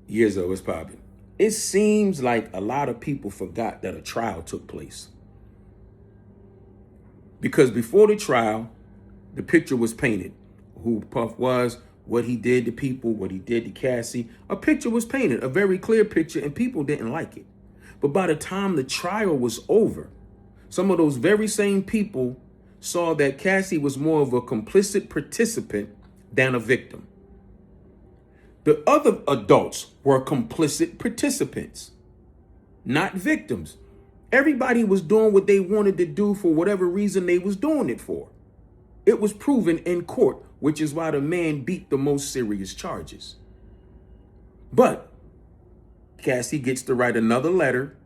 Years ago, it's popping. It seems like a lot of people forgot that a trial took place. Because before the trial, the picture was painted. Who Puff was, what he did to people, what he did to Cassie. A picture was painted, a very clear picture, and people didn't like it. But by the time the trial was over, some of those very same people saw that Cassie was more of a complicit participant than a victim. The other adults were complicit participants, not victims. Everybody was doing what they wanted to do for whatever reason they was doing it for. It was proven in court, which is why the man beat the most serious charges. But Cassie gets to write another letter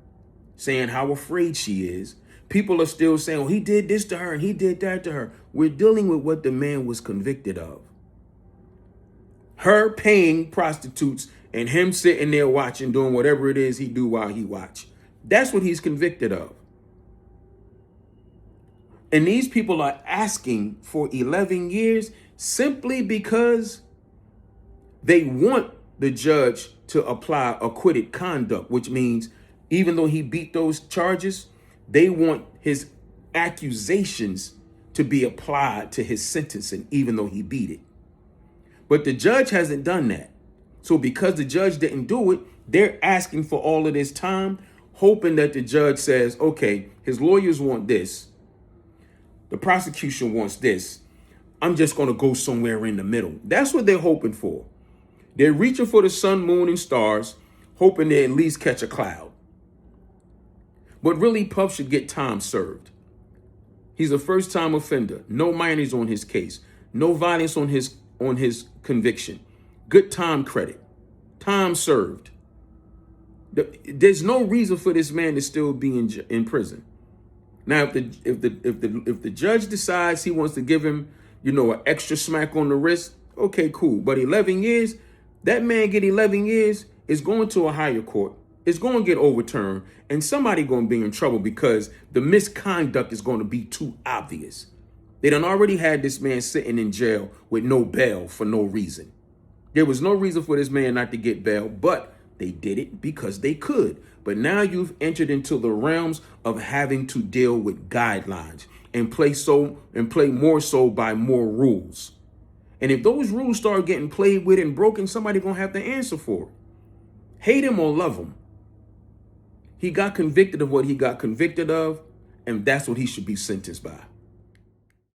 saying how afraid she is. People are still saying, oh, he did this to her and he did that to her. We're dealing with what the man was convicted of. Her paying prostitutes and him sitting there watching, doing whatever it is he do while he watch. That's what he's convicted of. And these people are asking for 11 years simply because they want the judge to apply acquitted conduct, which means even though he beat those charges, they want his accusations to be applied to his sentencing, even though he beat it. But the judge hasn't done that. So because the judge didn't do it, they're asking for all of this time, hoping that the judge says, okay, his lawyers want this. The prosecution wants this. I'm just going to go somewhere in the middle. That's what they're hoping for. They're reaching for the sun, moon, and stars, hoping they at least catch a cloud. But really, Puff should get time served. He's a first-time offender. No minors on his case. No violence on his conviction. Good time credit. Time served. There's no reason for this man to still be in prison. Now, if the judge decides he wants to give him, an extra smack on the wrist, okay, cool. But 11 years, that man get 11 years, is going to a higher court. It's going to get overturned, and somebody going to be in trouble because the misconduct is going to be too obvious. They done already had this man sitting in jail with no bail for no reason. There was no reason for this man not to get bail, but they did it because they could. But now you've entered into the realms of having to deal with guidelines and play more so by more rules. And if those rules start getting played with and broken, somebody gonna have to answer for it. Hate him or love him. He got convicted of what he got convicted of, and that's what he should be sentenced by.